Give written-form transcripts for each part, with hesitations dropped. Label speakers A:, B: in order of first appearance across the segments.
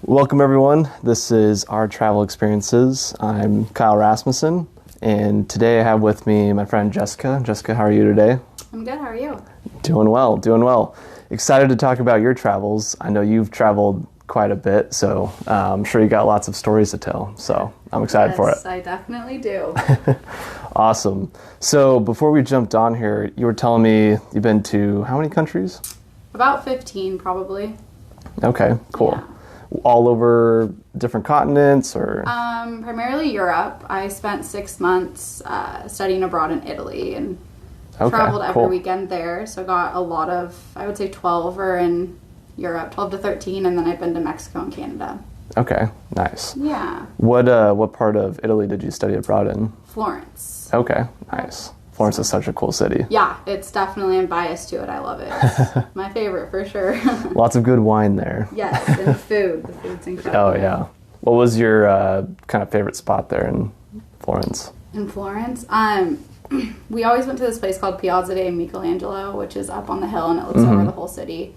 A: Welcome everyone. This is our travel experiences. I'm Kyle Rasmussen, and today I have with me my friend Jessica. Jessica, how are you today?
B: I'm good. How are you?
A: Doing well, doing well. Excited to talk about your travels. I know you've traveled quite a bit, so I'm sure you got lots of stories to tell. So I'm excited for it.
B: Yes, I definitely do.
A: Awesome. So before we jumped on here, you were telling me you've been to how many countries?
B: About 15, probably.
A: Okay, cool.
B: Yeah.
A: All over different continents, or?
B: Primarily Europe. I spent 6 months studying abroad in Italy and traveled every weekend there. So I got a lot of, I would say 12 are in Europe, 12 to 13, and then I've been to Mexico and Canada.
A: Okay, nice.
B: Yeah.
A: What part of Italy did you study abroad in?
B: Florence.
A: Okay, nice. Florence is such a cool city.
B: Yeah, it's definitely, I'm biased to it. I love it. It's my favorite for sure.
A: Lots of good wine there.
B: Yes, and the food. The food's incredible.
A: Oh, yeah. What was your kind of favorite spot there in Florence?
B: In Florence? We always went to this place called Piazza de Michelangelo, which is up on the hill, and it looks over the whole city.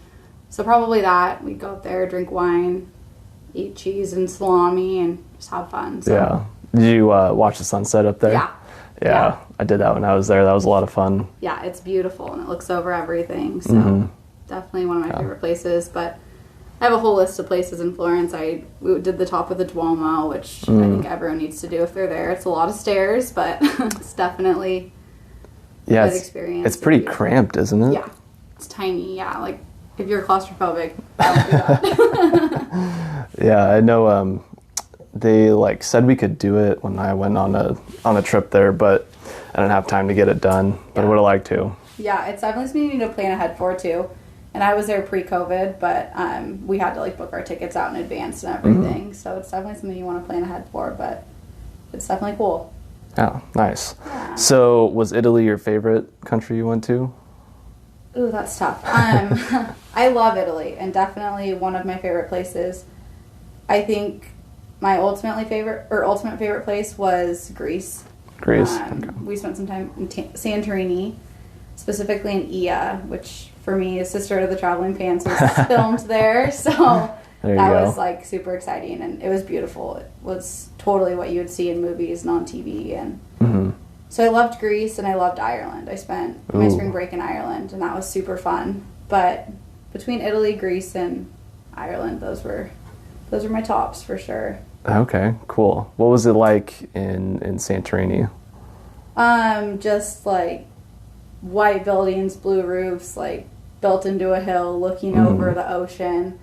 B: So probably that. We'd go up there, drink wine, eat cheese and salami, and just have fun. So.
A: Yeah. Did you watch the sunset up there? Yeah, I did that when I was there. That was a lot of fun.
B: Yeah, it's beautiful, and it looks over everything. So definitely one of my favorite places. But I have a whole list of places in Florence. We did the top of the Duomo, which I think everyone needs to do if they're there. It's a lot of stairs, but it's definitely a good experience.
A: It's pretty cramped, isn't it?
B: Yeah, it's tiny. Yeah, like if you're claustrophobic, don't do that.
A: Yeah, I know. They said we could do it when I went on a trip there, but I didn't have time to get it done. But I would have liked to. Yeah,
B: it's definitely something you need to plan ahead for too. And I was there pre-COVID, but we had to book our tickets out in advance and everything. So it's definitely something you want to plan ahead for, but it's definitely cool.
A: Oh, nice.
B: Yeah.
A: So was Italy your favorite country you went to?
B: Ooh, that's tough. I love Italy, and definitely one of my favorite places. I think my ultimate favorite place was Greece.
A: Greece.
B: We spent some time in Santorini, specifically in Ia, which for me is Sister of the Traveling Pants was filmed there. So that was super exciting, and it was beautiful. It was totally what you would see in movies and on TV, and so I loved Greece and I loved Ireland. I spent my spring break in Ireland, and that was super fun. But between Italy, Greece, and Ireland, those were my tops for sure.
A: Okay, cool. What was it like in Santorini?
B: Just white buildings, blue roofs, built into a hill, looking over the ocean.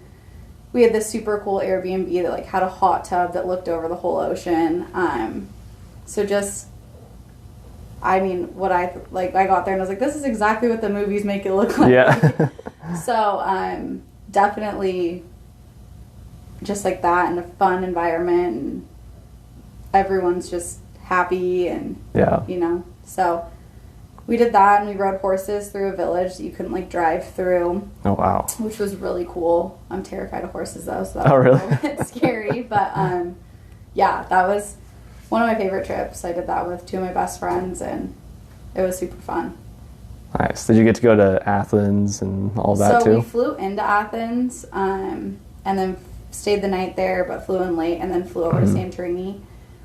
B: We had this super cool Airbnb that had a hot tub that looked over the whole ocean. So just, I got there and I was like, this is exactly what the movies make it look like.
A: Yeah.
B: So, definitely just like that, and a fun environment, and everyone's just happy, and so we did that, and we rode horses through a village that you couldn't drive through.
A: Oh wow.
B: Which was really cool. I'm terrified of horses though, so that
A: was
B: a bit scary, but yeah, that was one of my favorite trips. I did that with two of my best friends, and it was super fun.
A: Nice. Did you get to go to Athens and all that too?
B: So we flew into Athens, and then stayed the night there, but flew in late, and then flew over to Santorini.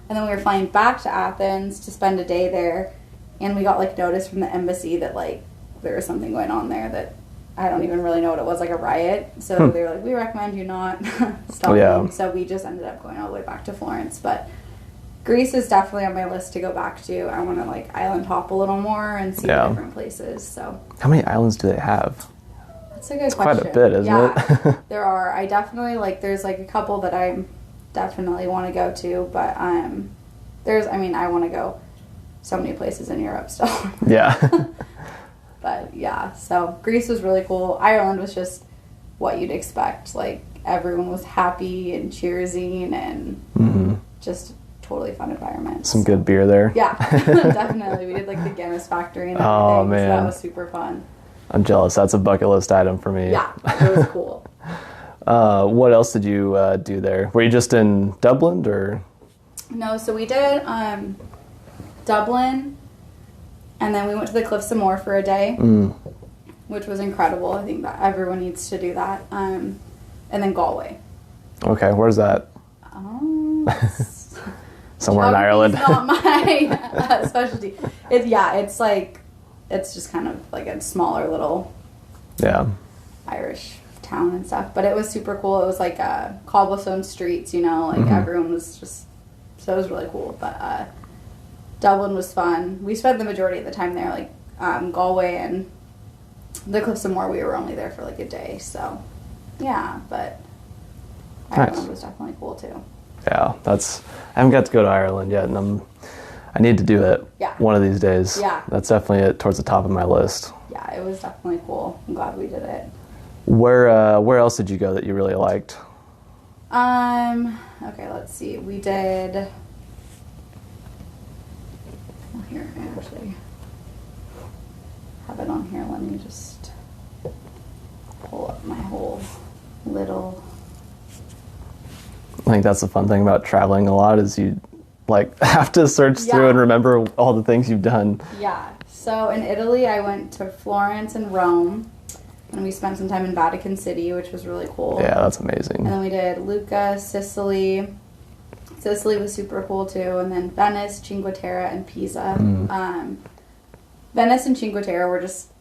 B: And then we were flying back to Athens to spend a day there, and we got notice from the embassy that there was something going on there that I don't even really know what it was, a riot. So they were we recommend you not stopping. Yeah. So we just ended up going all the way back to Florence. But Greece is definitely on my list to go back to. I want to island hop a little more and see different places. So
A: how many islands do they have?
B: That's a good question.
A: Quite a bit, isn't it?
B: There are. I definitely there's a couple that I definitely want to go to, but I want to go so many places in Europe still.
A: Yeah.
B: But yeah, so Greece was really cool. Ireland was just what you'd expect. Everyone was happy and cheersing, and just totally fun environment.
A: Some good beer there.
B: Yeah, definitely. We did the Guinness factory and everything.
A: Oh man,
B: so that was super fun.
A: I'm jealous. That's a bucket list item for me.
B: Yeah, it was cool.
A: What else did you do there? Were you just in Dublin, or?
B: No, so we did Dublin, and then we went to the Cliffs of Moher for a day, which was incredible. I think that everyone needs to do that. And then Galway. Okay,
A: where's that? Somewhere in Ireland.
B: Not my specialty. It's just kind of like a smaller little Irish town and stuff. But it was super cool. It was like cobblestone streets, everyone was just, so it was really cool. But Dublin was fun. We spent the majority of the time there, like Galway and the Cliffs of Moher. We were only there for like a day, so yeah. But Ireland was definitely cool too.
A: Yeah, I haven't got to go to Ireland yet, and I need to do it one of these days.
B: Yeah.
A: That's definitely towards the top of my list.
B: Yeah, it was definitely cool. I'm glad we did it.
A: Where else did you go that you really liked?
B: Okay, let's see. We did... Well, here, I actually have it on here. Let me just pull up my whole little...
A: I think that's the fun thing about traveling a lot is you have to search through and remember all the things you've done.
B: Yeah. So in Italy, I went to Florence and Rome, and we spent some time in Vatican City, which was really cool.
A: Yeah, that's amazing.
B: And then we did Lucca, Sicily. Sicily was super cool too. And then Venice, Cinque Terre, and Pisa. Venice and Cinque Terre were just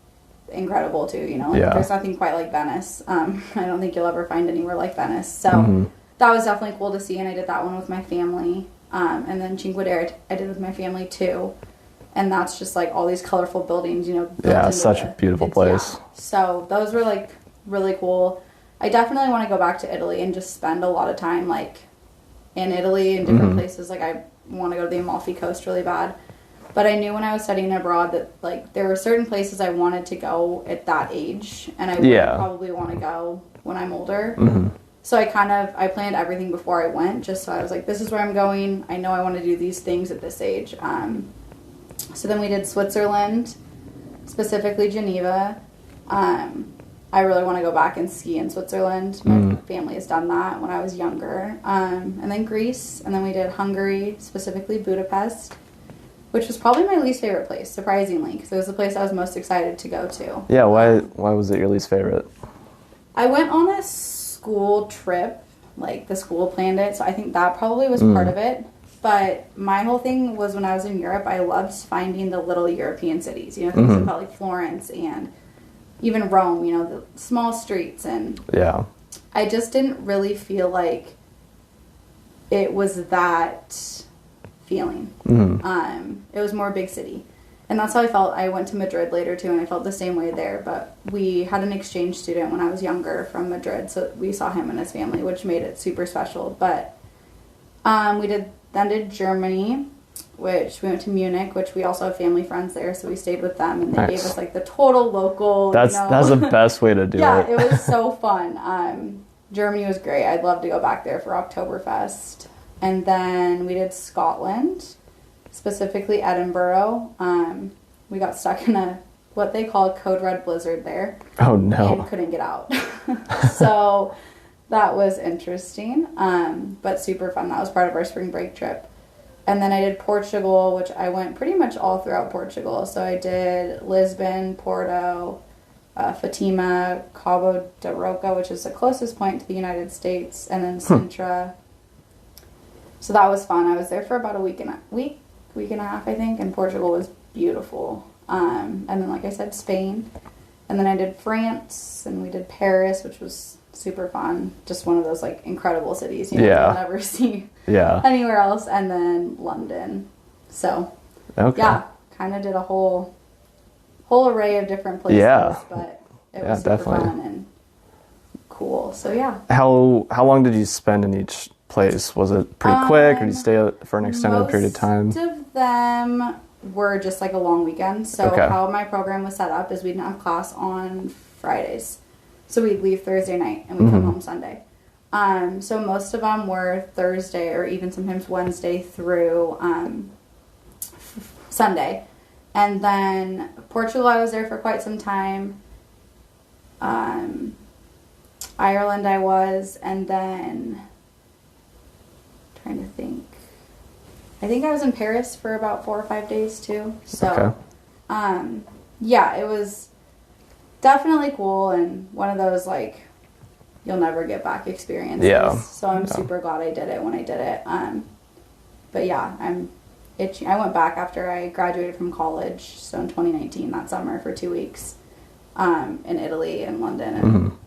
B: incredible too. There's nothing quite like Venice. I don't think you'll ever find anywhere like Venice. So that was definitely cool to see, and I did that one with my family. And then Cinque Terre I did with my family too. And that's just like all these colorful buildings,
A: Yeah, it's such a beautiful place.
B: Yeah. So those were like really cool. I definitely want to go back to Italy and just spend a lot of time like in Italy and different places. Like I want to go to the Amalfi Coast really bad. But I knew when I was studying abroad that like there were certain places I wanted to go at that age, and I would probably want to go when I'm older. So I planned everything before I went, just so I was like, this is where I'm going. I know I want to do these things at this age. So then we did Switzerland, specifically Geneva. I really want to go back and ski in Switzerland. My family has done that when I was younger. And then Greece, and then we did Hungary, specifically Budapest, which was probably my least favorite place, surprisingly, because it was the place I was most excited to go to.
A: Yeah, why was it your least favorite?
B: I went on a school trip, like the school planned it, so I think that probably was part of it. But my whole thing was when I was in Europe, I loved finding the little European cities, things about like Florence and even Rome, the small streets. And I just didn't really feel like it was that feeling. It was more big city. And that's how I felt. I went to Madrid later too, and I felt the same way there. But we had an exchange student when I was younger from Madrid, so we saw him and his family, which made it super special. But we did Germany, which we went to Munich, which we also have family friends there, so we stayed with them, and they gave us like the total local.
A: That's the best way to do it.
B: Yeah, it was so fun. Germany was great. I'd love to go back there for Oktoberfest. And then we did Scotland, specifically Edinburgh. We got stuck in what they call a code red blizzard there.
A: Oh no!
B: And couldn't get out. So that was interesting, but super fun. That was part of our spring break trip. And then I did Portugal, which I went pretty much all throughout Portugal. So I did Lisbon, Porto, Fatima, Cabo da Roca, which is the closest point to the United States, and then Sintra. So that was fun. I was there for about a week and a half, I think, and Portugal was beautiful. And then, like I said, Spain. And then I did France, and we did Paris, which was super fun. Just one of those, like, incredible cities, you'll never see anywhere else. And then London. So, kind of did a whole array of different places. Yeah. But it was super fun and cool. So,
A: How long did you spend in each place? Was it pretty quick, or did you stay for an extended period of time?
B: Most of them were just like a long weekend. So how my program was set up is we didn't have class on Fridays. So we'd leave Thursday night and we'd come home Sunday. So most of them were Thursday or even sometimes Wednesday through Sunday. And then Portugal, I was there for quite some time. Ireland I was, and then trying to think. I think I was in Paris for about 4 or 5 days too. So, it was definitely cool and one of those like you'll never get back experiences.
A: Yeah.
B: So I'm super glad I did it when I did it. But yeah, I'm itching. I went back after I graduated from college, so in 2019, that summer, for 2 weeks in Italy and London. And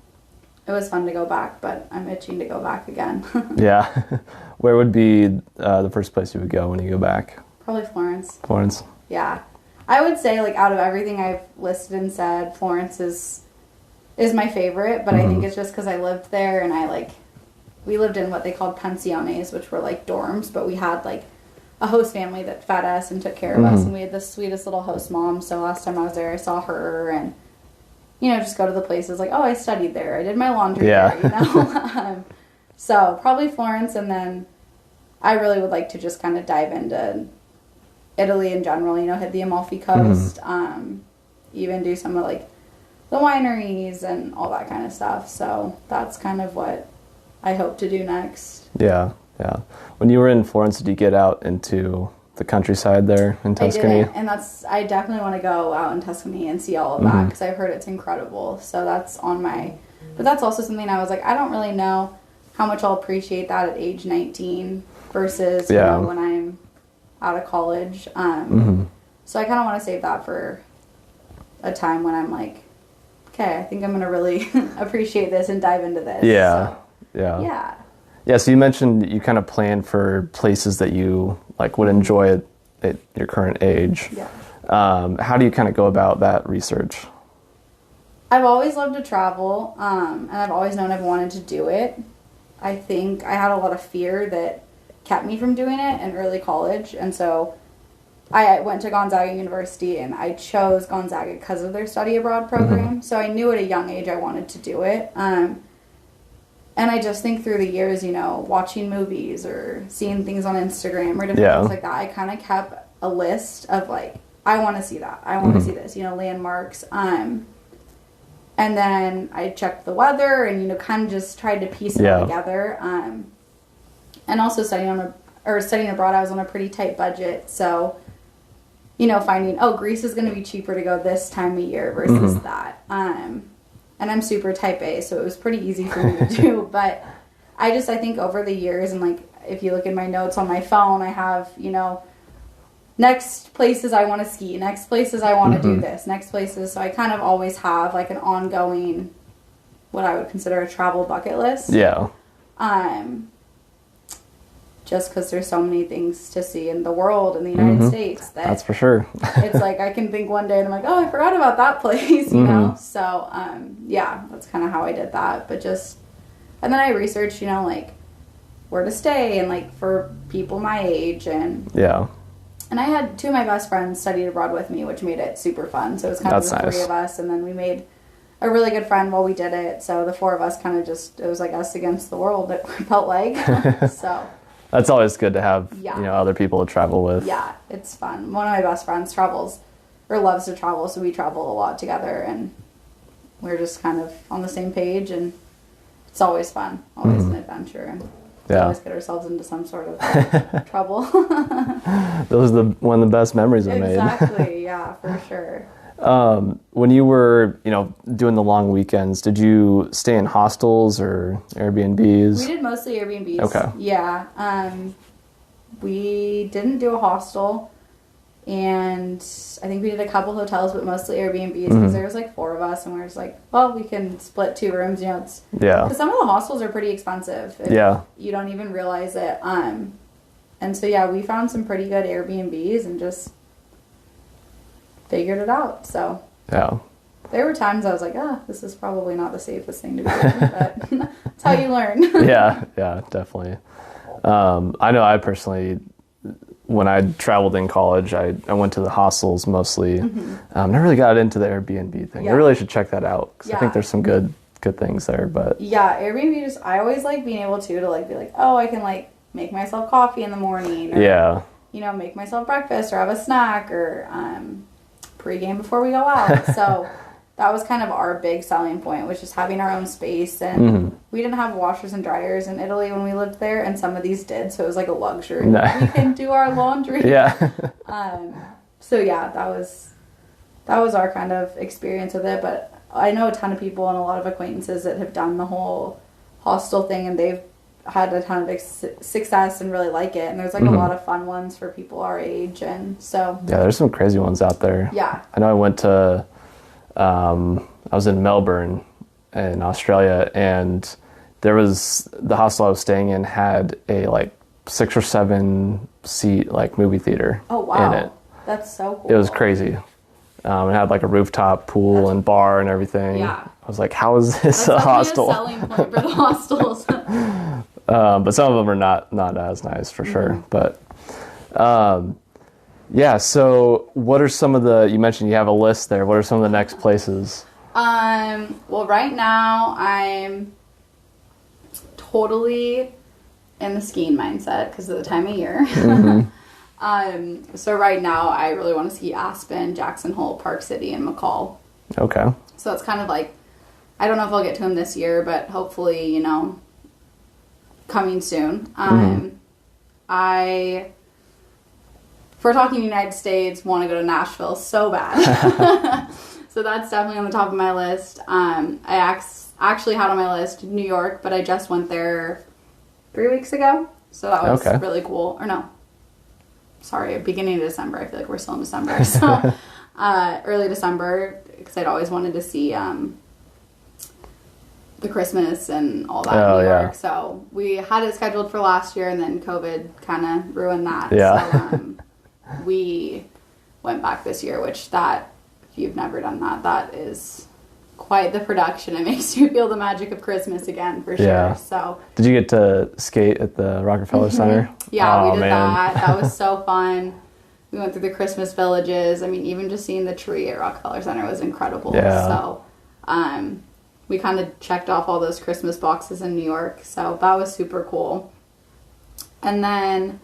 B: it was fun to go back, but I'm itching to go back again.
A: Yeah. Where would be the first place you would go when you go back?
B: Probably Florence.
A: Florence.
B: Yeah. I would say, like, out of everything I've listed and said, Florence is my favorite, but I think it's just because I lived there, and we lived in what they called pensiones, which were like dorms, but we had like a host family that fed us and took care of us, and we had the sweetest little host mom. So last time I was there, I saw her, and just go to the places like, oh, I studied there, I did my laundry there, so probably Florence. And then I really would like to just kind of dive into Italy in general, hit the Amalfi Coast, even do some of like the wineries and all that kind of stuff. So that's kind of what I hope to do next.
A: Yeah. When you were in Florence, did you get out into the countryside there in Tuscany?
B: I didn't, and I definitely want to go out in Tuscany and see all of that, because I've heard it's incredible. So that's but that's also something I was like, I don't really know how much I'll appreciate that at age 19 versus when I'm out of college. So I kind of want to save that for a time when I'm like, okay, I think I'm going to really appreciate this and dive into this.
A: Yeah, so you mentioned you kind of plan for places that you like would enjoy at your current age.
B: Yeah.
A: How do you kind of go about that research?
B: I've always loved to travel, and I've always known I've wanted to do it. I think I had a lot of fear that kept me from doing it in early college, and so I went to Gonzaga University, and I chose Gonzaga because of their study abroad program. So I knew at a young age I wanted to do it. And I just think through the years, watching movies or seeing things on Instagram or different things like that, I kind of kept a list of like, I want to see that. I want to see this, landmarks. And then I checked the weather and, kind of just tried to piece it all together. And also studying abroad, I was on a pretty tight budget. So, finding, Greece is going to be cheaper to go this time of year versus that. And I'm super type A, so it was pretty easy for me to do. But I think over the years, and like if you look at my notes on my phone, I have, next places I want to ski, next places I want to do this, next places. So I kind of always have like an ongoing, what I would consider a travel bucket list.
A: Yeah.
B: Just because there's so many things to see in the world, in the United States.
A: That's for sure.
B: It's like I can think one day and I'm like, oh, I forgot about that place, know? So, that's kind of how I did that. But and then I researched, like where to stay and like for people my age. And I had 2 of my best friends studied abroad with me, which made it super fun. So it was kind of the 3 of us. And then we made a really good friend while we did it. So the 4 of us kind of it was like us against the world, it felt like. So...
A: That's always good to have, other people to travel with.
B: Yeah, it's fun. One of my best friends travels, or loves to travel, so we travel a lot together, and we're just kind of on the same page, and it's always fun. Always an adventure, and we always get ourselves into some sort of trouble.
A: Those are one of the best memories I made.
B: Exactly, yeah, for sure.
A: When you were, doing the long weekends, did you stay in hostels or Airbnbs?
B: We did mostly Airbnbs.
A: Okay.
B: Yeah. We didn't do a hostel, and I think we did a couple hotels, but mostly Airbnbs because there was like 4 of us, and we were just like, well, we can split 2 rooms, because some of the hostels are pretty expensive. You don't even realize it. And so, we found some pretty good Airbnbs and just figured it out. So there were times I was like, this is probably not the safest thing to do, but that's how you learn.
A: yeah, definitely. I know I personally, when I traveled in college, I went to the hostels mostly. Never really got into the Airbnb thing. I really should check that out because I think there's some good things there. But
B: Airbnb, I always like being able to like be like, I can like make myself coffee in the morning, or make myself breakfast or have a snack or pregame before we go out. So that was kind of our big selling point, was just having our own space. And we didn't have washers and dryers in Italy when we lived there, and some of these did, so it was like a luxury. We can do our laundry. So that was our kind of experience with it. But I know a ton of people and a lot of acquaintances that have done the whole hostel thing, and they've had a ton of success and really like it. And there's like a lot of fun ones for people our age, and so
A: Yeah, there's some crazy ones out there.
B: Yeah.
A: I know I went to, I was in Melbourne in Australia, and there was, the hostel I was staying in had a like 6 or 7 seat like movie theater in it.
B: That's so cool.
A: It was crazy. It had like a rooftop pool and bar and everything.
B: Yeah.
A: I was like, how is this
B: That's
A: a hostel?
B: a selling point for the hostels.
A: But some of them are not as nice for sure. But yeah, so what are some of the, you mentioned you have a list there. What are some of the next places?
B: Well, right now I'm totally in the skiing mindset because of the time of year. So right now I really want to ski Aspen, Jackson Hole, Park City, and McCall.
A: Okay.
B: So it's kind of like, I don't know if I'll get to them this year, but hopefully, coming soon. For talking United States, want to go to Nashville so bad. So that's definitely on the top of my list. I actually had on my list New York, but I just went there 3 weeks ago. So that was really cool. Or no, sorry, beginning of December. I feel like we're still in December. So early December, because I'd always wanted to see the Christmas and all that in New York. So we had it scheduled for last year, and then COVID kind of ruined that.
A: Yeah.
B: So we went back this year, which if you've never done that is quite the production. It makes you feel the magic of Christmas again, for sure.
A: Yeah.
B: So
A: did you get to skate at the Rockefeller Center?
B: Yeah, we did that. That was so fun. We went through the Christmas villages. I mean, even just seeing the tree at Rockefeller Center was incredible.
A: Yeah.
B: So we kind of checked off all those Christmas boxes in New York. So that was super cool. And then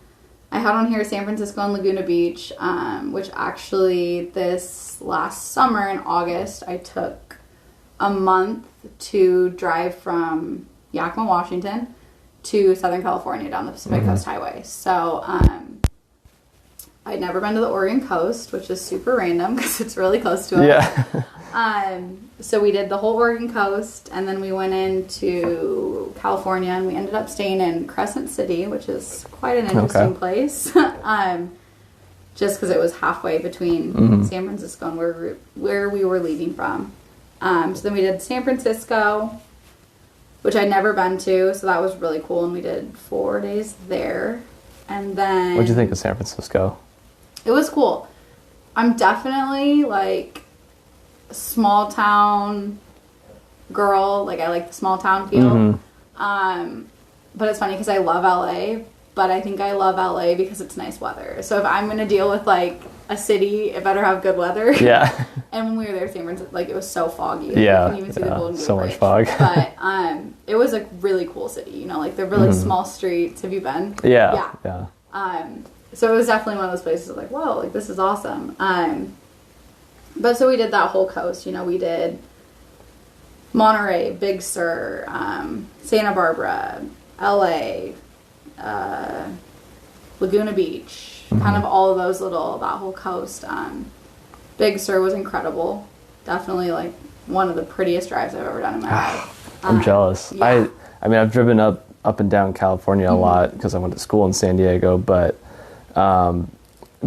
B: I had on here San Francisco and Laguna Beach, which actually this last summer in August, I took a month to drive from Yakima, Washington to Southern California down the Pacific Coast Highway. So I'd never been to the Oregon coast, which is super random because it's really close to us.
A: Yeah.
B: So we did the whole Oregon coast, and then we went into California, and we ended up staying in Crescent City, which is quite an interesting place. Just because it was halfway between San Francisco and where we were leaving from. So then we did San Francisco, which I'd never been to, so that was really cool, and we did 4 days there. And then
A: What'd you think of San Francisco?
B: It was cool. I'm definitely like a small town girl. Like, I like the small town feel. But it's funny because I love LA, but I think I love LA because it's nice weather. So if I'm going to deal with like a city, it better have good weather.
A: Yeah.
B: And when we were there, San Francisco, like, it was so foggy.
A: Yeah.
B: You couldn't even see the Golden Gate
A: so
B: Bridge.
A: much fog.
B: But it was a really cool city. Like, they're really small streets. Have you been?
A: Yeah.
B: So it was definitely one of those places like, whoa, like, this is awesome. But so we did that whole coast. We did Monterey, Big Sur, Santa Barbara, LA, Laguna Beach, kind of all of those that whole coast. Big Sur was incredible. Definitely like one of the prettiest drives I've ever done in my life.
A: I'm jealous.
B: Yeah.
A: I mean, I've driven up and down California a lot because I went to school in San Diego, but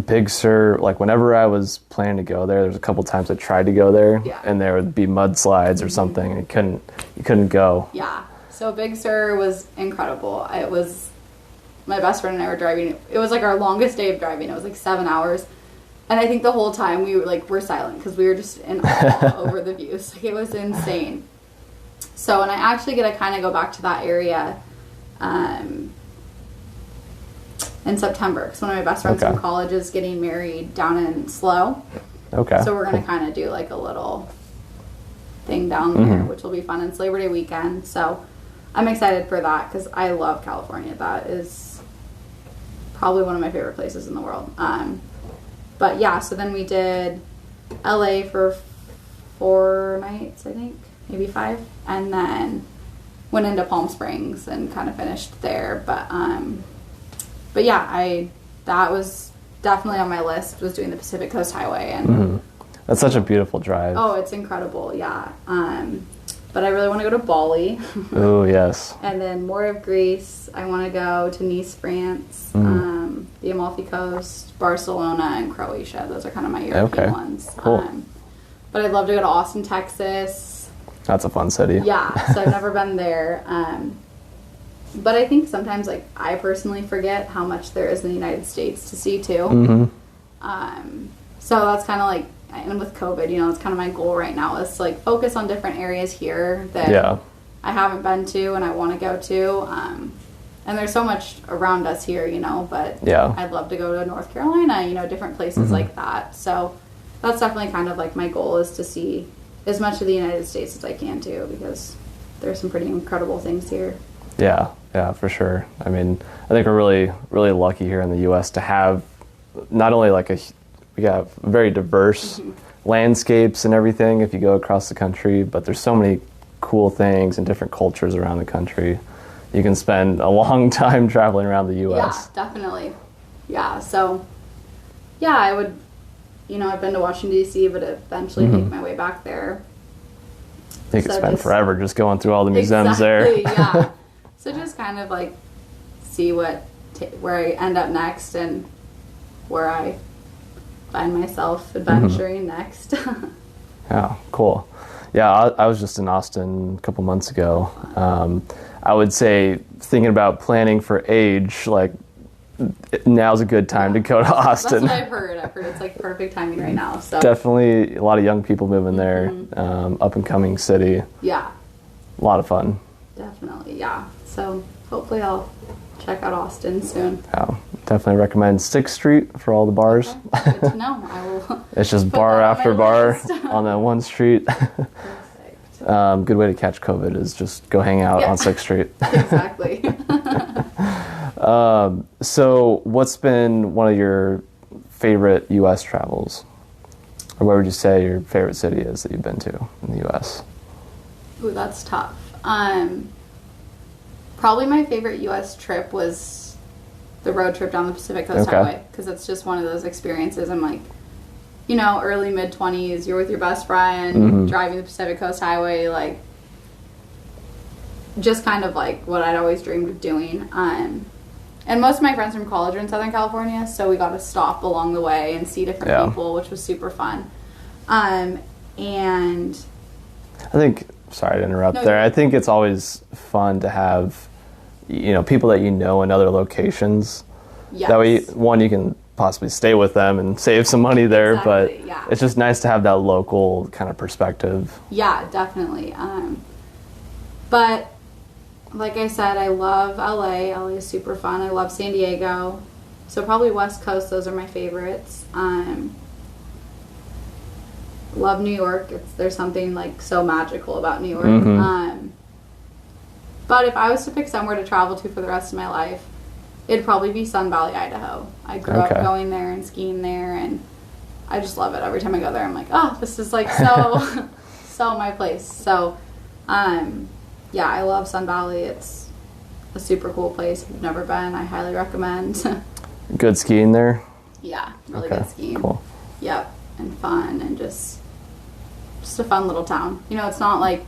A: Big Sur, like, whenever I was planning to go there's a couple times I tried to go there, and there would be mudslides or something, and you couldn't go.
B: Yeah. So Big Sur was incredible. It was, my best friend and I were driving. It was like our longest day of driving. It was like 7 hours. And I think the whole time we were silent because we were just in awe over the views. Like, it was insane. So, and I actually get to kind of go back to that area in September because one of my best friends from college is getting married down in SLO.
A: Okay.
B: So we're going to kind of do like a little thing down there, which will be fun. It's Labor Day weekend. So I'm excited for that because I love California. That is probably one of my favorite places in the world. But yeah, so then we did LA for 4 nights, I think, maybe 5, and then went into Palm Springs and kind of finished there. But yeah, that was definitely on my list, was doing the Pacific Coast Highway. And
A: that's such a beautiful drive.
B: Oh, it's incredible, yeah. But I really want to go to Bali.
A: Oh, yes.
B: And then more of Greece. I want to go to Nice, France, the Amalfi Coast, Barcelona, and Croatia. Those are kind of my European ones.
A: Cool.
B: But I'd love to go to Austin, Texas.
A: That's a fun city.
B: Yeah, so I've never been there. But I think sometimes, like, I personally forget how much there is in the United States to see, too. So that's kind of like, and with COVID, you know, it's kind of my goal right now is to, like, focus on different areas here that I haven't been to and I want to go to. And there's so much around us here, you know, but I'd love to go to North Carolina, you know, different places like that. So that's definitely kind of like my goal is to see as much of the United States as I can too, because there's some pretty incredible things here.
A: Yeah, for sure. I mean, I think we're really, really lucky here in the U.S. to have not only like we have very diverse landscapes and everything if you go across the country, but there's so many cool things and different cultures around the country. You can spend a long time traveling around the U.S.
B: Yeah, definitely. Yeah, so, yeah, I would, you know, I've been to Washington, D.C., but eventually make my way back there.
A: You could spend forever just going through all the museums there.
B: Yeah. So just kind of, like, see where I end up next and where I find myself adventuring next.
A: Yeah, cool. Yeah, I was just in Austin a couple months ago. I would say thinking about planning for age, like now's a good time to go to Austin.
B: That's what I've heard. I've heard it's like perfect timing right now. So
A: definitely a lot of young people moving there, up and coming city.
B: Yeah.
A: A lot of fun.
B: Definitely, yeah. So hopefully I'll check out Austin soon.
A: Yeah, definitely recommend 6th Street for all the bars.
B: Okay. Good to know. I will.
A: It's just bar after bar on that one street. Good way to catch COVID is just go hang out on 6th Street.
B: Exactly.
A: So what's been one of your favorite U.S. travels? Or where would you say your favorite city is that you've been to in the U.S.?
B: Ooh, that's tough. Probably my favorite U.S. trip was the road trip down the Pacific Coast Highway, because it's just one of those experiences. I'm like, you know, early, mid-20s, you're with your best friend, driving the Pacific Coast Highway, like, just kind of like what I'd always dreamed of doing. And most of my friends from college are in Southern California, so we got to stop along the way and see different people, which was super fun. And
A: I think, sorry to interrupt there, I think it's always fun to have, you know, people that you know in other locations.
B: Yes.
A: That way, one, you can possibly stay with them and save some money there, but it's just nice to have that local kind of perspective.
B: Yeah, definitely. But like I said, I love LA. LA is super fun. I love San Diego. So probably West Coast, those are my favorites. Love New York. There's something like so magical about New York. But if I was to pick somewhere to travel to for the rest of my life, it'd probably be Sun Valley, Idaho. I grew up going there and skiing there, and I just love it. Every time I go there, I'm like, oh, this is like so, so my place. So, yeah, I love Sun Valley. It's a super cool place. If you've never been, I highly recommend.
A: Good skiing there?
B: Yeah, really good skiing.
A: Cool.
B: Yep, and fun, and just a fun little town. You know, it's not like,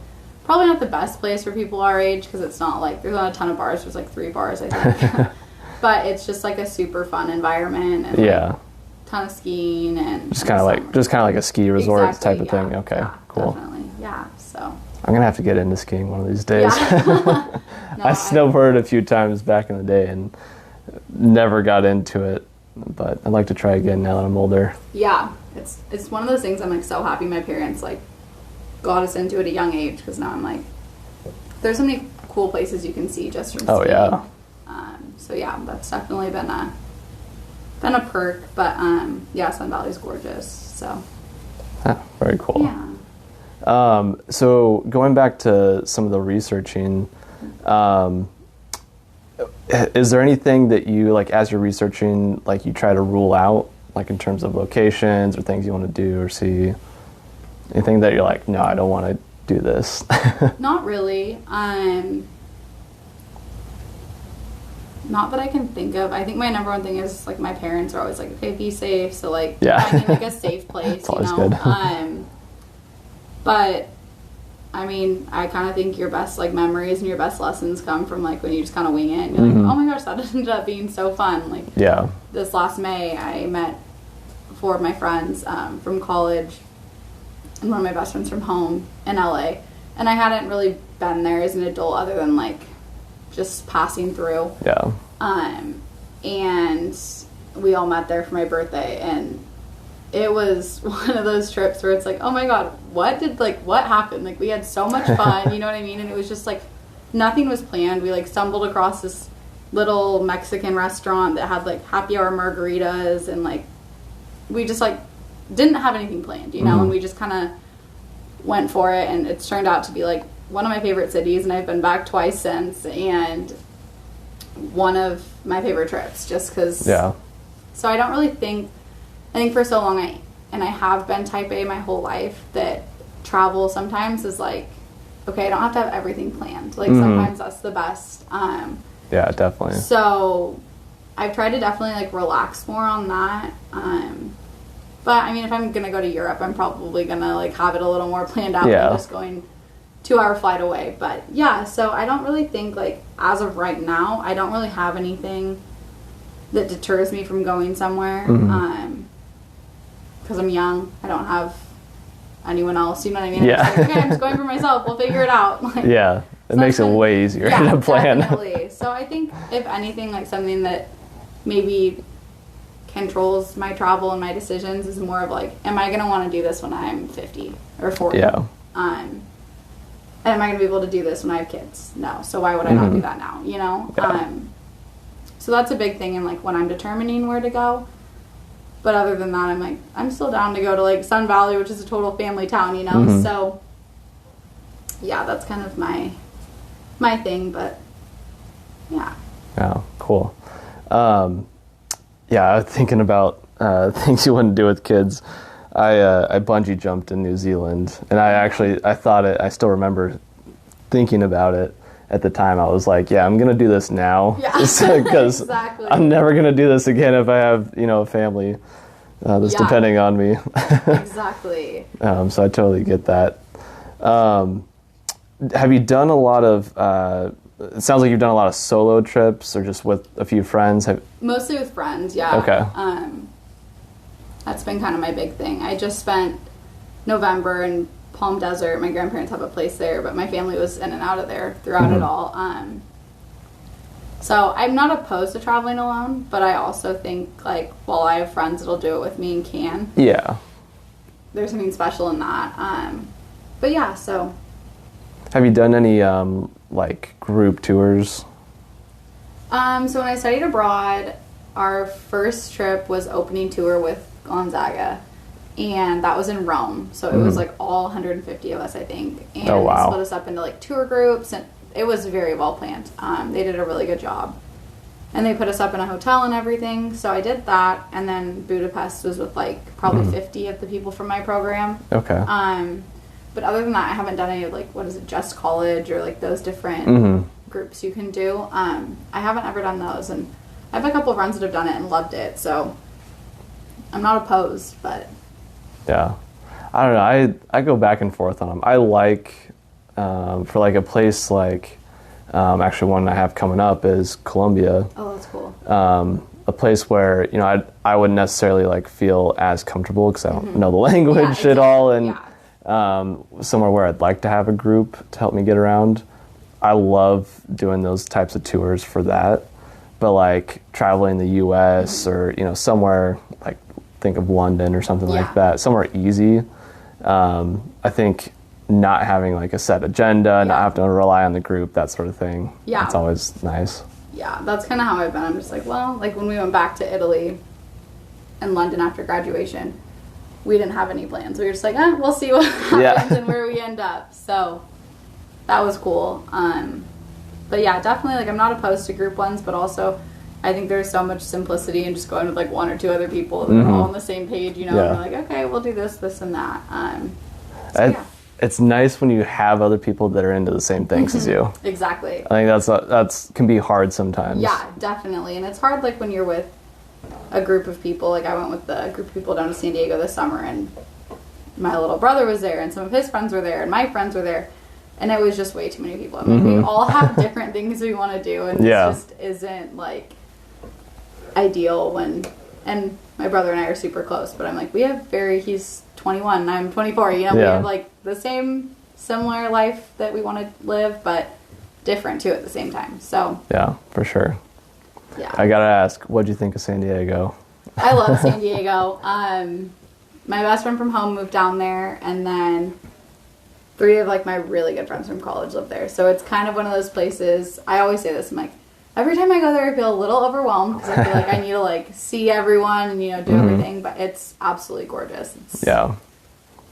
B: probably not the best place for people our age, because it's not like, there's not a ton of bars. There's like 3 bars, I think. But it's just like a super fun environment, and like, ton of skiing, and
A: just kind of like a ski resort type of thing. Okay, cool.
B: Definitely, yeah. So
A: I'm gonna have to get into skiing one of these days.
B: Yeah.
A: I snowboarded a few times back in the day and never got into it, but I'd like to try again now that I'm older.
B: Yeah, it's one of those things I'm like so happy my parents like got us into at a young age, because now I'm like, there's so many cool places you can see just from skiing.
A: Oh yeah.
B: So yeah, that's definitely been a perk, but yeah, Sun Valley's gorgeous. So
A: very cool.
B: Yeah.
A: So going back to some of the researching, is there anything that you, like, as you're researching, like, you try to rule out, like, in terms of locations or things you want to do or see? Anything that you're like, no, I don't want to do this?
B: Not really. Not that I can think of. I think my number one thing is, like, my parents are always like, okay, be safe. So, like, finding, like, a safe place,
A: it's always good.
B: But I mean, I kind of think your best, like, memories and your best lessons come from, like, when you just kind of wing it. And you're like, oh my gosh, that ended up being so fun. Like, this last May, I met 4 of my friends from college and one of my best friends from home in LA. And I hadn't really been there as an adult other than, like, just passing through.
A: Yeah.
B: And we all met there for my birthday, and it was one of those trips where it's like, oh my god, what happened? Like, we had so much fun, you know what I mean? And it was just like, nothing was planned. We, like, stumbled across this little Mexican restaurant that had, like, happy hour margaritas, and, like, we just, like, didn't have anything planned, you know? And we just kind of went for it, and it's turned out to be, like, one of my favorite cities, and I've been back twice since, and one of my favorite trips, just because.
A: Yeah.
B: So I don't really think, I think for so long I have been type A my whole life, that travel sometimes is like, okay, I don't have to have everything planned. Like, sometimes that's the best.
A: Yeah, definitely.
B: So I've tried to definitely, like, relax more on that. But I mean, if I'm gonna go to Europe, I'm probably gonna, like, have it a little more planned out than just going 2-hour flight away. But yeah, so I don't really think, like, as of right now, I don't really have anything that deters me from going somewhere. Because I'm young, I don't have anyone else, you know what I mean?
A: Yeah.
B: I'm just like, okay, I'm just going for myself, we'll figure it out. Like,
A: yeah, it
B: so
A: makes it way easier to plan.
B: Definitely. So I think, if anything, like, something that maybe controls my travel and my decisions is more of, like, am I going to want to do this when I'm 50 or 40?
A: Yeah.
B: And am I going to be able to do this when I have kids? No. So why would I not do that now, you know?
A: Yeah.
B: So that's a big thing in, like, when I'm determining where to go. But other than that, I'm like, I'm still down to go to, like, Sun Valley, which is a total family town, you know? So, yeah, that's kind of my thing, but, yeah.
A: Yeah, cool. Yeah, I was thinking about things you wouldn't do with kids. I bungee jumped in New Zealand, and I still remember thinking about it at the time. I was like, yeah, I'm going to do this now.
B: Yeah,
A: because
B: exactly.
A: I'm never going to do this again if I have, you know, a family that's depending on me.
B: Exactly.
A: So I totally get that. Have you done a lot of, it sounds like you've done a lot of solo trips or just with a few friends?
B: Mostly with friends, yeah.
A: Okay.
B: That's been kind of my big thing. I just spent November in Palm Desert. My grandparents have a place there, but my family was in and out of there throughout it all. So I'm not opposed to traveling alone, but I also think, like, while I have friends that'll do it with me and can.
A: Yeah.
B: There's something special in that. But yeah, so.
A: Have you done any, like, group tours?
B: So when I studied abroad, our first trip was opening tour with Gonzaga, and that was in Rome. So it was, like, all 150 of us, I think. And
A: Oh, wow.
B: they split us up into, like, tour groups, and it was very well planned. They did a really good job. And they put us up in a hotel and everything. So I did that, and then Budapest was with, like, probably 50 of the people from my program.
A: Okay.
B: But other than that, I haven't done any of, like, what is it, Just College, or, like, those different groups you can do. I haven't ever done those, and I have a couple of friends that have done it and loved it, so I'm not opposed, but.
A: Yeah. I don't know. I go back and forth on them. I like, for, like, a place like, actually one I have coming up is Colombia.
B: Oh, that's cool.
A: A place where, you know, I wouldn't necessarily, like, feel as comfortable because I don't know the language at all, and somewhere where I'd like to have a group to help me get around. I love doing those types of tours for that. But, like, traveling the U.S. or, you know, somewhere, like, think of London or something like that, somewhere easy. I think not having, like, a set agenda, not having to rely on the group, that sort of thing. Yeah. It's always nice.
B: Yeah, that's kind of how I've been. I'm just like, well, like, when we went back to Italy and London after graduation, we didn't have any plans. We were just like, we'll see what happens and where we end up. So that was cool. But yeah, definitely, like, I'm not opposed to group ones, but also I think there's so much simplicity in just going with, like, 1 or 2 other people that are all on the same page, you know, and we're like, okay, we'll do this, this, and that. It's
A: nice when you have other people that are into the same things as you.
B: Exactly.
A: I think that's can be hard sometimes.
B: Yeah, definitely. And it's hard, like, when you're with a group of people. Like, I went with a group of people down to San Diego this summer, and my little brother was there, and some of his friends were there, and my friends were there. And it was just way too many people. I mean, we all have different things we want to do, and it just isn't, like, ideal when... And my brother and I are super close, but I'm like, he's 21 and I'm 24, you know? We have, like, the same, similar life that we want to live, but different, too, at the same time, so...
A: Yeah, for sure.
B: Yeah.
A: I gotta ask, what'd you think of San Diego?
B: I love San Diego. My best friend from home moved down there, and then 3 of, like, my really good friends from college live there. So it's kind of one of those places, I always say this, I'm like, every time I go there, I feel a little overwhelmed, because I feel like I need to, like, see everyone and, you know, do everything, but it's absolutely gorgeous. It's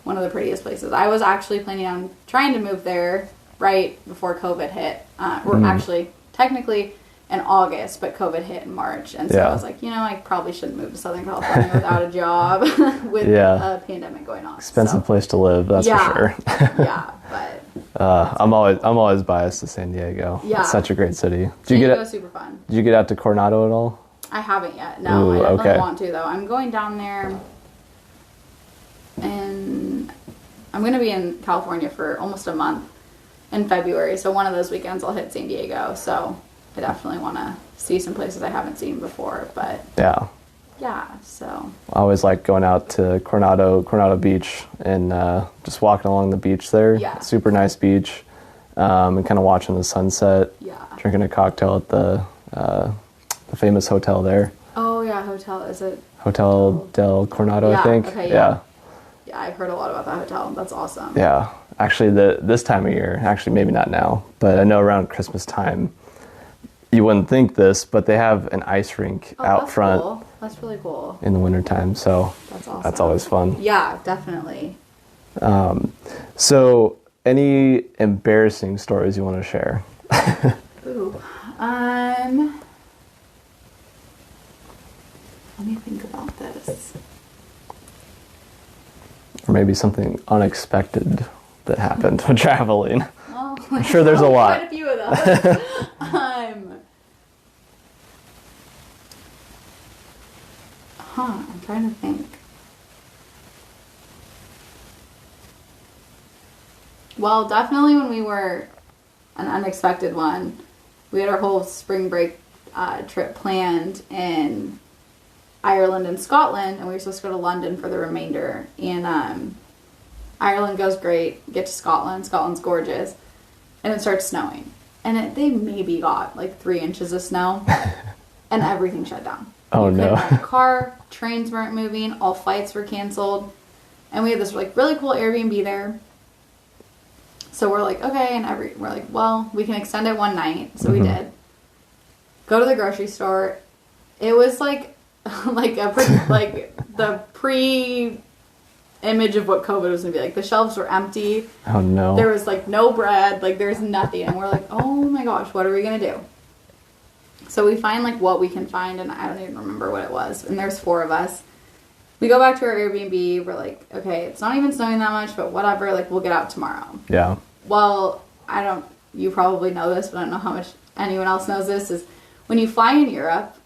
B: one of the prettiest places. I was actually planning on trying to move there right before COVID hit, or actually, technically, in August, but COVID hit in March, and so I was like, you know, I probably shouldn't move to Southern California without a job with a pandemic going on.
A: Expensive place to live, that's for sure.
B: But
A: I'm always biased to San Diego.
B: Yeah,
A: it's such a great city.
B: San Diego's super fun.
A: Did you get out to Coronado at all?
B: I haven't yet. No, I definitely want to though. I'm going down there, and I'm going to be in California for almost a month in February. So one of those weekends I'll hit San Diego. So I definitely want to see some places I haven't seen before, but so
A: I always like going out to Coronado Beach, and just walking along the beach there. Super nice beach, and kind of watching the sunset. Drinking a cocktail at the famous hotel there.
B: Oh yeah, is it
A: Hotel del Coronado? I think.
B: Okay, yeah, I've heard a lot about that hotel. That's awesome. Yeah,
A: actually, this time of year, actually maybe not now, but I know around Christmas time, you wouldn't think this, but they have an ice rink out front.
B: Cool. That's really cool.
A: In the wintertime, so
B: that's awesome.
A: That's always fun.
B: Yeah, definitely.
A: So any embarrassing stories you want to share?
B: Ooh. Let me think about this.
A: Or maybe something unexpected that happened when traveling.
B: Oh,
A: I'm sure there's a lot.
B: Quite a few of those. I'm trying to think. Well, definitely when we were an unexpected one, we had our whole spring break trip planned in Ireland and Scotland, and we were supposed to go to London for the remainder. And Ireland goes great, get to Scotland, Scotland's gorgeous, and it starts snowing. And they maybe got like 3 inches of snow, and everything shut down.
A: Oh no.
B: Couldn't rent a car, trains weren't moving, all flights were canceled, and we had this like really cool Airbnb there. So we're like, okay, and we're like, well, we can extend it one night. So we did. Go to the grocery store. It was like the pre-image of what COVID was gonna be like. The shelves were empty.
A: Oh no.
B: There was like no bread, like there's nothing, and we're like, oh my gosh, what are we gonna do? So we find like what we can find, and I don't even remember what it was. And there's 4 of us. We go back to our Airbnb. We're like, okay, it's not even snowing that much, but whatever. Like we'll get out tomorrow.
A: Yeah.
B: Well, you probably know this, but I don't know how much anyone else knows this, is when you fly in Europe,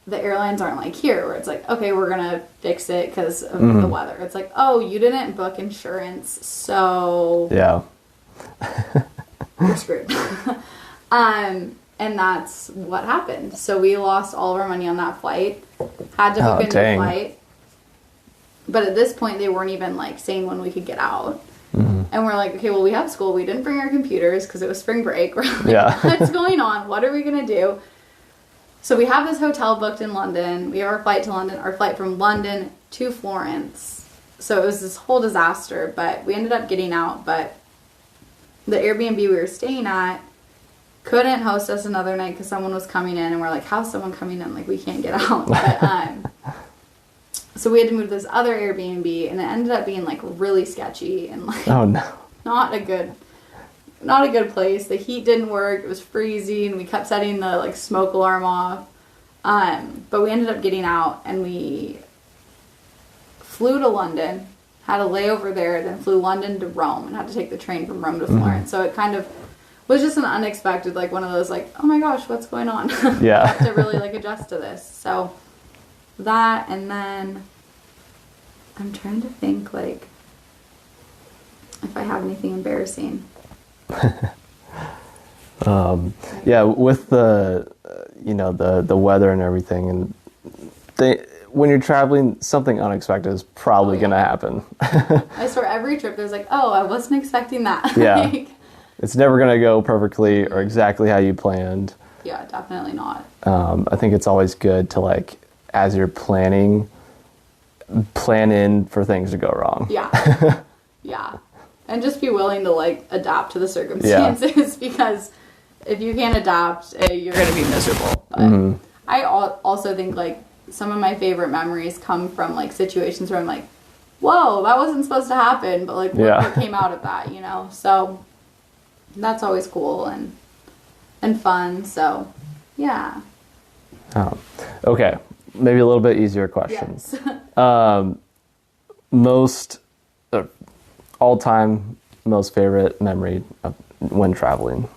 B: the airlines aren't like here, where it's like, okay, we're going to fix it because of the weather. It's like, oh, you didn't book insurance, so...
A: Yeah.
B: You're screwed. And that's what happened. So we lost all of our money on that flight. Had to book a new flight. But at this point, they weren't even like saying when we could get out. And we're like, okay, well, we have school. We didn't bring our computers because it was spring break. We're like, what's going on? What are we going to do? So we have this hotel booked in London. We have our flight to London. Our flight from London to Florence. So it was this whole disaster. But we ended up getting out. But the Airbnb we were staying at couldn't host us another night because someone was coming in, and we're like, how's someone coming in? Like, we can't get out. But, so we had to move to this other Airbnb, and it ended up being like really sketchy and like not a good place. The heat didn't work. It was freezing. We kept setting the like smoke alarm off. But we ended up getting out, and we flew to London, had a layover there, then flew London to Rome, and had to take the train from Rome to Florence. So it kind of was just an unexpected, like one of those like, oh my gosh, what's going on?
A: Yeah.
B: I have to really like adjust to this. So that, and then I'm trying to think like if I have anything embarrassing.
A: Yeah, with the the weather and everything, and when you're traveling, something unexpected is probably going to happen.
B: I swear every trip there's like, oh, I wasn't expecting that.
A: Yeah.
B: Like,
A: it's never going to go perfectly or exactly how you planned.
B: Yeah, definitely not.
A: I think it's always good to, like, as you're planning, plan in for things to go wrong.
B: Yeah. Yeah. And just be willing to, like, adapt to the circumstances because if you can't adapt, you're going to be miserable. But I also think, like, some of my favorite memories come from, like, situations where I'm like, whoa, that wasn't supposed to happen, but, like, what came out of that, you know? So that's always cool and fun. So, yeah.
A: Okay. Maybe a little bit easier question.
B: Yes.
A: Most all-time most favorite memory when traveling?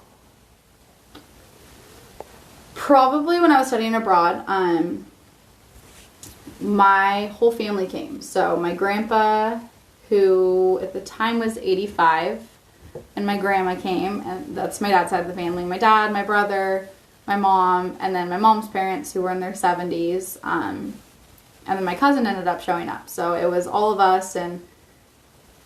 B: Probably when I was studying abroad. My whole family came. So my grandpa, who at the time was 85, and my grandma came, and that's my dad's side of the family. My dad, my brother, my mom, and then my mom's parents who were in their 70s. And then my cousin ended up showing up. So it was all of us, and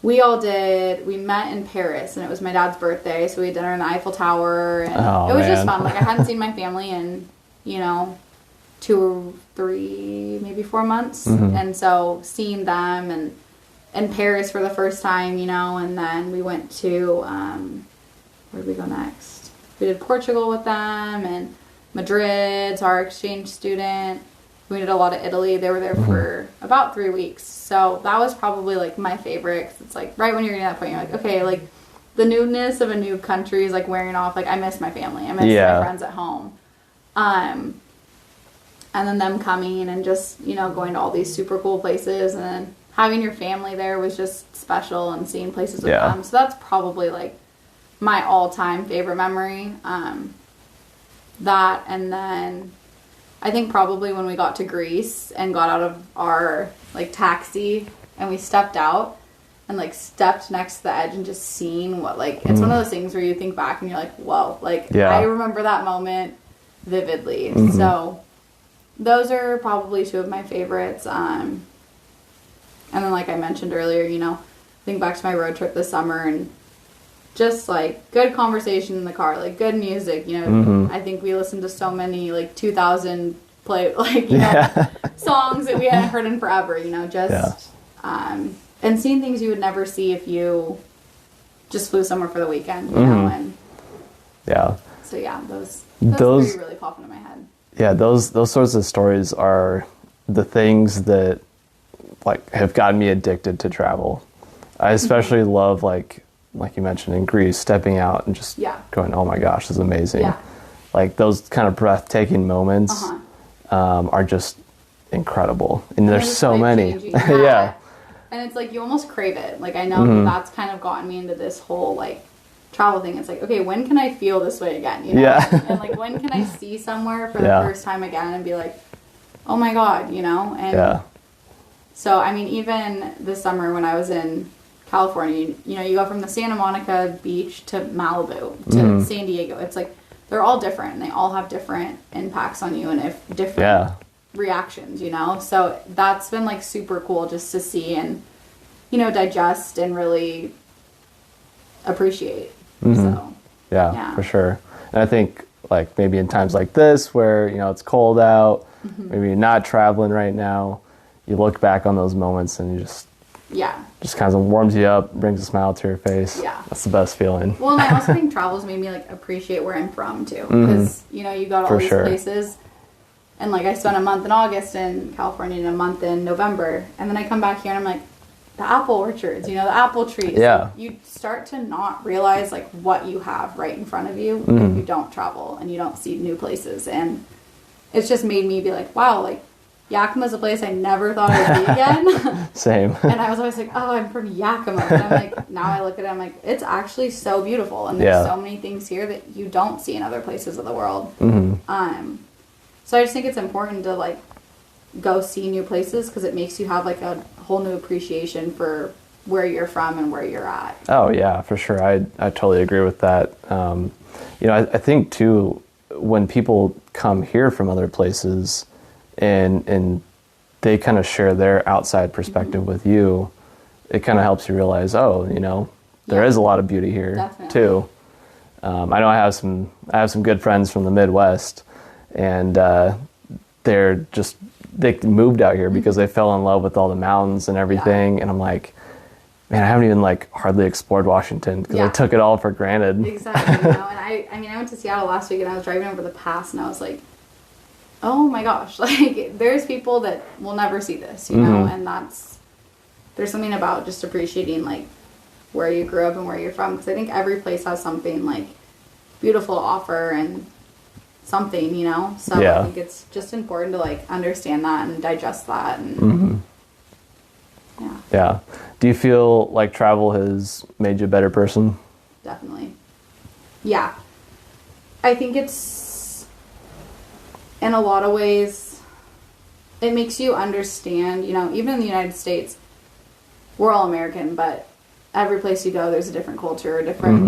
B: we met in Paris, and it was my dad's birthday, so we had dinner in the Eiffel Tower, and it was just fun. Like, I hadn't seen my family in, 2 or 3, maybe 4 months, and so seeing them and in Paris for the first time, and then we went to, where did we go next? We did Portugal with them, and Madrid, so our exchange student. We did a lot of Italy. They were there for about 3 weeks. So that was probably, like, my favorite. 'Cause it's, like, right when you're getting to that point, you're like, okay, like, the newness of a new country is, like, wearing off. Like, I miss my family. I miss my friends at home. And then them coming and just, going to all these super cool places. And then having your family there was just special and seeing places with them. So that's probably, like, my all-time favorite memory. That, and then I think probably when we got to Greece and got out of our, like, taxi and we stepped out and, like, stepped next to the edge and just seeing what, like, it's one of those things where you think back and you're like, whoa, like, I remember that moment vividly. So those are probably 2 of my favorites. And then, like I mentioned earlier, think back to my road trip this summer and just, like, good conversation in the car, like, good music, I think we listened to so many, like, 2000 songs that we hadn't heard in forever, and seeing things you would never see if you just flew somewhere for the weekend, and so those 3 really pop into my head.
A: Yeah, those sorts of stories are the things that, like, have gotten me addicted to travel. I especially love, like you mentioned in Greece, stepping out and just going, oh my gosh, this is amazing. Yeah. Like, those kind of breathtaking moments are just incredible. And there's so many. Yeah.
B: And it's like, you almost crave it. Like, I know that's kind of gotten me into this whole, like, travel thing. It's like, okay, when can I feel this way again?
A: Yeah.
B: And, like, when can I see somewhere for the first time again and be like, oh my God, And so, I mean, even this summer when I was in California, you go from the Santa Monica beach to Malibu to San Diego. It's like, they're all different and they all have different impacts on you and different reactions, so that's been, like, super cool just to see and digest and really appreciate. So
A: for sure. And I think, like, maybe in times like this where it's cold out, maybe you're not traveling right now, you look back on those moments and you just kind of warms you up, brings a smile to your face. Yeah. That's the best feeling.
B: Well, and I also think travel's made me, like, appreciate where I'm from, too. Because, you got all these places. And, like, I spent a month in August in California and a month in November. And then I come back here and I'm like, the apple orchards, the apple trees.
A: Yeah.
B: Like, you start to not realize, like, what you have right in front of you if you don't travel and you don't see new places. And it's just made me be like, wow, like, Yakima's a place I never thought I'd be again.
A: Same.
B: And I was always like, oh, I'm from Yakima. And I'm like, now I look at it, I'm like, it's actually so beautiful. And there's so many things here that you don't see in other places of the world. So I just think it's important to, like, go see new places because it makes you have, like, a whole new appreciation for where you're from and where you're at.
A: Oh yeah, for sure. I totally agree with that. I think too, when people come here from other places and they kind of share their outside perspective with you, it kind of helps you realize, there is a lot of beauty here. Definitely. Too. I know I have some good friends from the Midwest, and they moved out here because they fell in love with all the mountains and everything. And I'm like, man, I haven't even hardly explored Washington because I took it all for granted.
B: Exactly. And I went to Seattle last week and I was driving over the pass and I was like, oh my gosh, there's people that will never see this, you know, and there's something about just appreciating where you grew up and where you're from, because I think every place has something beautiful to offer and something, you know. So I think it's just important to understand that and digest that. And
A: yeah. Do you feel like travel has made you a better person?
B: Definitely. Yeah. I think it's, in a lot of ways, it makes you understand, even in the United States, we're all American, but every place you go, there's a different culture, a different,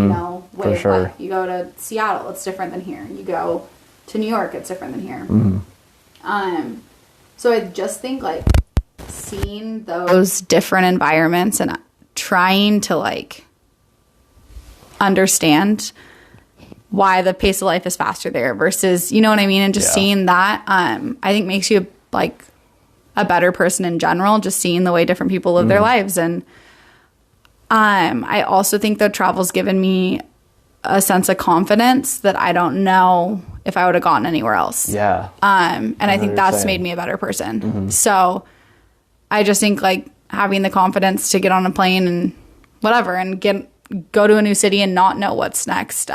B: way of life. You go to Seattle, it's different than here. You go to New York, it's different than here. So I just think seeing those different environments and trying to understand why the pace of life is faster there versus, you know what I mean? And just seeing that, I think makes you a better person in general, just seeing the way different people live their lives. And I also think that travel's given me a sense of confidence that I don't know if I would have gotten anywhere else. Yeah. And I think that's made me a better person. So I just think having the confidence to get on a plane and whatever and go to a new city and not know what's next.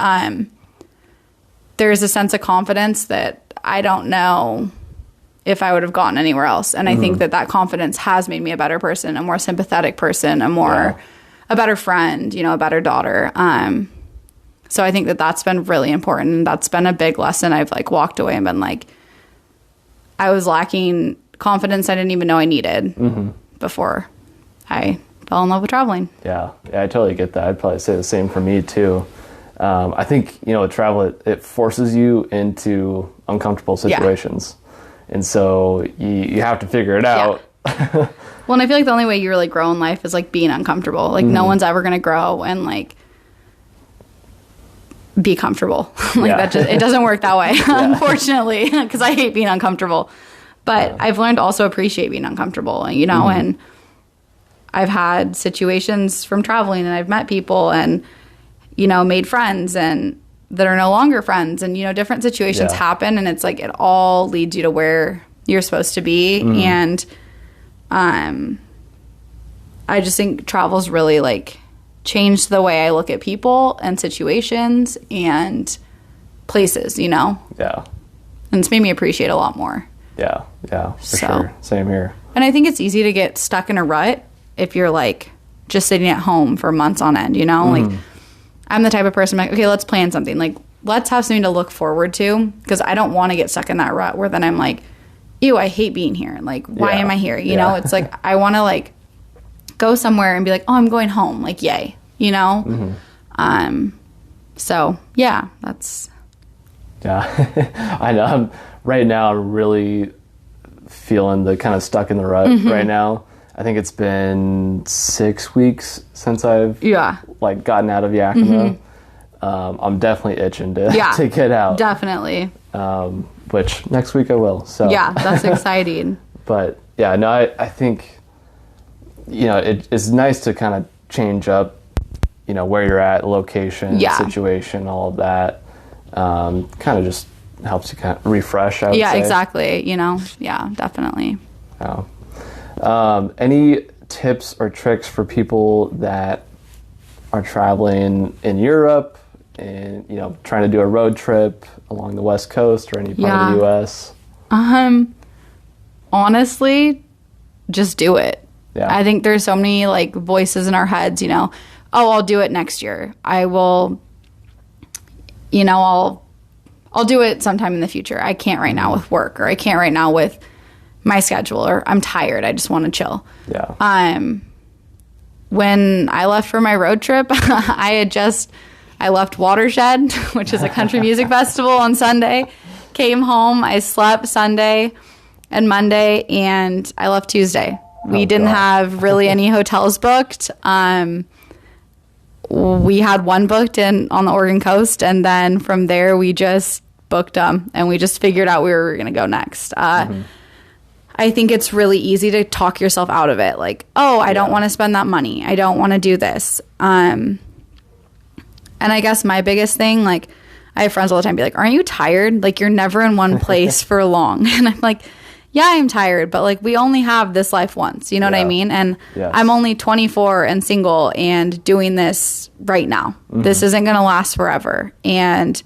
B: There's a sense of confidence that I don't know if I would have gotten anywhere else. And I think that confidence has made me a better person, a more sympathetic person, a better friend, a better daughter. So I think that that's been really important. And that's been a big lesson. I've walked away and been I was lacking confidence I didn't even know I needed before I fell in love with traveling. Yeah,
A: I totally get that. I'd probably say the same for me too. I think, travel, it forces you into uncomfortable situations. And so you have to figure it out.
B: Well, and I feel the only way you really grow in life is being uncomfortable. No one's ever going to grow and be comfortable. It doesn't work that way, unfortunately, because I hate being uncomfortable. But I've learned to also appreciate being uncomfortable, and I've had situations from traveling and I've met people and, made friends and that are no longer friends, and, different situations happen, and it's it all leads you to where you're supposed to be. And I just think travel's really changed the way I look at people and situations and places, Yeah. And it's made me appreciate a lot more.
A: Yeah, for sure. Same here.
B: And I think it's easy to get stuck in a rut if you're just sitting at home for months on end, I'm the type of person okay, let's plan something. Let's have something to look forward to, because I don't want to get stuck in that rut where then I'm ew, I hate being here. Why am I here? You know, it's I want to go somewhere and be oh, I'm going home. Yay, So yeah, that's.
A: Yeah, I know. Right now, I'm really feeling the kind of stuck in the rut right now. I think it's been 6 weeks since I've gotten out of Yakima. I'm definitely itching to get out.
B: Definitely.
A: Which next week I will. So
B: yeah, that's exciting.
A: But yeah, no, I think it's nice to kind of change up, where you're at, location, situation, all of that. Kind of just helps you kind of refresh, I would say.
B: Exactly. Yeah, definitely.
A: Oh. Any tips or tricks for people that are traveling in Europe and, trying to do a road trip along the West Coast or any part of the U.S.?
B: Honestly, just do it. Yeah. I think there's so many voices in our heads, oh, I'll do it next year. I will, I'll do it sometime in the future. I can't right now with work, or I can't right now with my schedule, or I'm tired. I just want to chill. Yeah. when I left for my road trip, I left Watershed, which is a country music festival, on Sunday. Came home, I slept Sunday and Monday, and I left Tuesday. We didn't have really any hotels booked. We had one booked on the Oregon coast, and then from there we just booked them, and we just figured out where we were going to go next. I think it's really easy to talk yourself out of it. Like, oh, I don't want to spend that money. I don't want to do this. And I guess my biggest thing, like, I have friends all the time be like, aren't you tired? Like, you're never in one place for long. And I'm like, yeah, I'm tired, but like, we only have this life once. You know what I mean? And I'm only 24 and single and doing this right now. This isn't going to last forever. And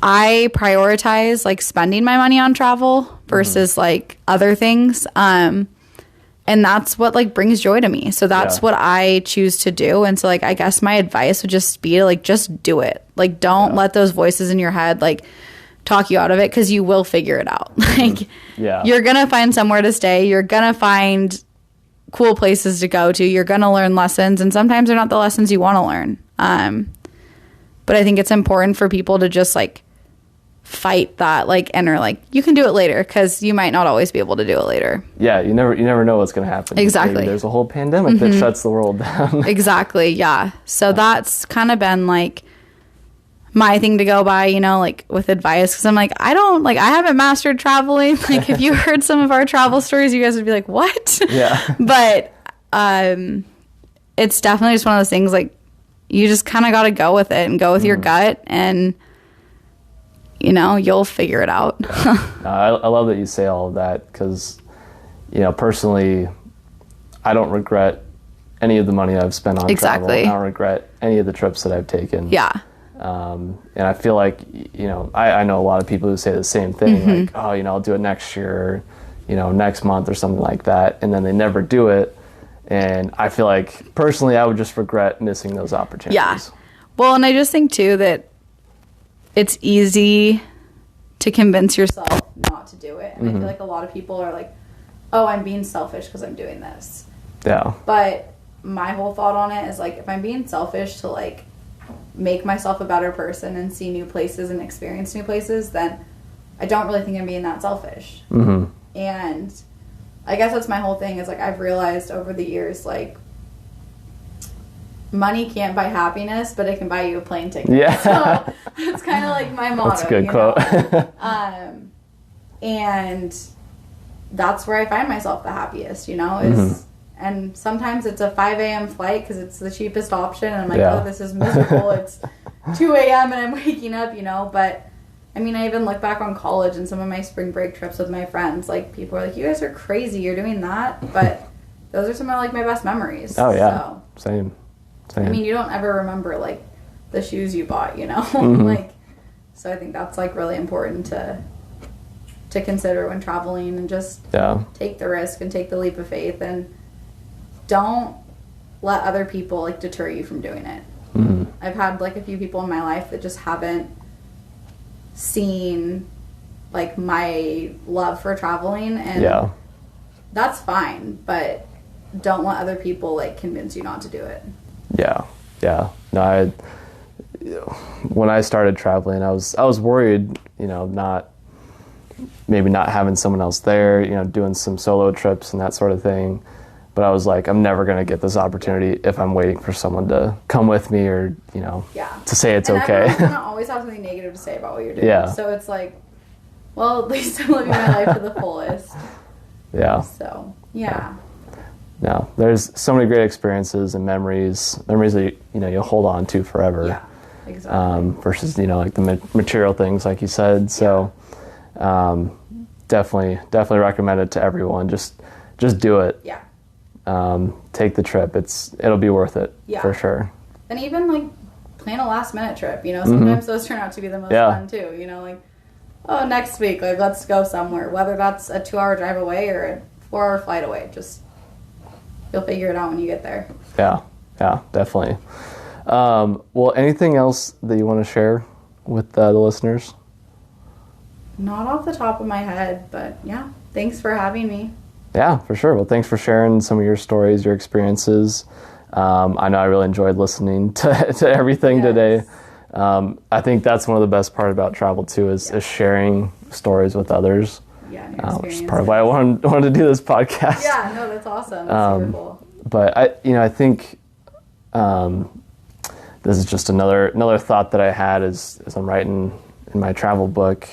B: I prioritize like spending my money on travel versus like other things. And that's what like brings joy to me. So that's what I choose to do. And so like, I guess my advice would just be to like, just do it. Like, don't let those voices in your head like talk you out of it, because you will figure it out. Like, you're going to find somewhere to stay. You're going to find cool places to go to. You're going to learn lessons. And sometimes they're not the lessons you want to learn. But I think it's important for people to just like fight that like inner like, you can do it later, because you might not always be able to do it later.
A: Yeah, you never know what's going to happen.
B: Exactly.
A: Maybe there's a whole pandemic that shuts the world down.
B: Exactly. Yeah. So that's kind of been like my thing to go by, you know, like with advice, because I'm like, I haven't mastered traveling. Like, if you heard some of our travel stories, you guys would be like, what?
A: Yeah.
B: But it's definitely just one of those things, like, you just kind of got to go with it and go with your gut, and you know, you'll figure it out.
A: I love that you say all of that, because, you know, personally, I don't regret any of the money I've spent on travel. I don't regret any of the trips that I've taken.
B: Yeah.
A: And I feel like, you know, I know a lot of people who say the same thing, like, oh, you know, I'll do it next year, or, you know, next month or something like that, and then they never do it. And I feel like, personally, I would just regret missing those opportunities.
B: Yeah. Well, and I just think, too, that it's easy to convince yourself not to do it. And I feel like a lot of people are like, oh, I'm being selfish because I'm doing this.
A: Yeah.
B: But my whole thought on it is, like, if I'm being selfish to, like, make myself a better person and see new places and experience new places, then I don't really think I'm being that selfish. And I guess that's my whole thing, is like, I've realized over the years, like, money can't buy happiness, but it can buy you a plane ticket. Yeah. So that's kind of like my motto.
A: That's a good quote.
B: And that's where I find myself the happiest, you know, is, and sometimes it's a 5 a.m. flight because it's the cheapest option, and I'm like, oh, this is miserable. It's 2 a.m. and I'm waking up, you know. But I mean, I even look back on college and some of my spring break trips with my friends. Like, people are like, you guys are crazy, you're doing that. But those are some of like my best memories.
A: Oh yeah, so. Same.
B: I mean, you don't ever remember like the shoes you bought, you know. Like, so I think that's like really important to consider when traveling, and just take the risk and take the leap of faith, and don't let other people like deter you from doing it. I've had like a few people in my life that just haven't seen like my love for traveling, and that's fine, but don't let other people like convince you not to do it. Yeah. No, when I started traveling, I was worried, you know, maybe not having someone else there, you know, doing some solo trips and that sort of thing. But I was like, I'm never going to get this opportunity if I'm waiting for someone to come with me, or, you know, to say it's okay. Everyone's going to always have something negative to say about what you're doing. Yeah. So it's like, well, at least I'm living my life to the fullest. Yeah. So, yeah.
A: No, there's so many great experiences and memories that, you know, you'll hold on to forever.
B: Yeah, exactly.
A: Versus, you know, like the material things, like you said. So, definitely recommend it to everyone. Just do it.
B: Yeah.
A: Take the trip. It'll be worth it for sure.
B: And even like plan a last minute trip. You know, sometimes those turn out to be the most fun too. You know, like, oh, next week, like, let's go somewhere. Whether that's a 2-hour drive away or a 4-hour flight away, just. You'll figure it out when you get there. Yeah, definitely. Well, anything else that you want to share with the listeners? Not off the top of my head, but yeah, thanks for having me.
A: Yeah, for sure. Well, thanks for sharing some of your stories, your experiences. I know I really enjoyed listening to everything today. I think that's one of the best part about travel too is sharing stories with others.
B: Yeah,
A: which is part of why I wanted to do this podcast.
B: Yeah, no, that's awesome. That's super cool.
A: But I think this is just another thought that I had as I'm writing in my travel book.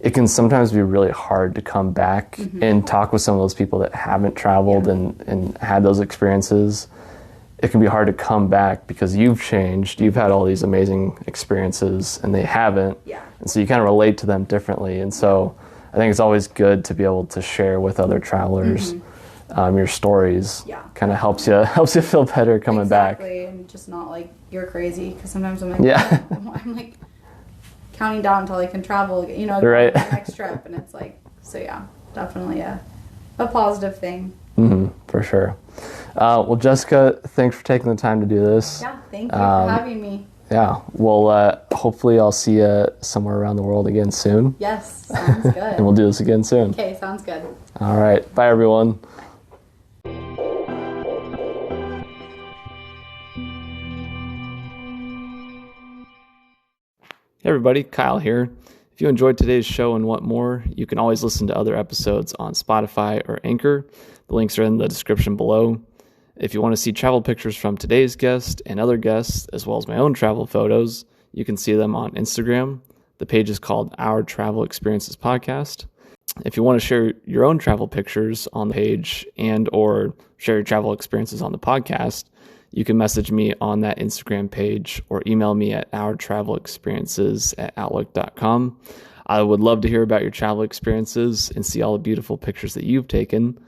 A: It can sometimes be really hard to come back and talk with some of those people that haven't traveled and had those experiences. It can be hard to come back because you've changed. You've had all these amazing experiences and they haven't. Yeah. And so you kind of relate to them differently. And so I think it's always good to be able to share with other travelers your stories. Yeah. Kind of helps you feel better coming back.
B: Exactly. And just not like you're crazy, because sometimes I'm like, I'm like counting down until I can travel, go on the next trip. And it's like, so yeah, definitely a positive thing.
A: For sure. Well, Jessica, thanks for taking the time to do this.
B: Yeah, thank you for having me.
A: Yeah, well, hopefully I'll see you somewhere around the world again soon.
B: Yes, sounds good.
A: And we'll do this again soon.
B: Okay, sounds good.
A: All right, bye everyone. Hey everybody, Kyle here. If you enjoyed today's show and want more, you can always listen to other episodes on Spotify or Anchor. The links are in the description below. If you want to see travel pictures from today's guest and other guests, as well as my own travel photos, you can see them on Instagram. The page is called Our Travel Experiences Podcast. If you want to share your own travel pictures on the page and or share your travel experiences on the podcast, you can message me on that Instagram page or email me at ourtravelexperiences@outlook.com. I would love to hear about your travel experiences and see all the beautiful pictures that you've taken.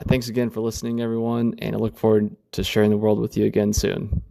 A: Thanks again for listening, everyone, and I look forward to sharing the world with you again soon.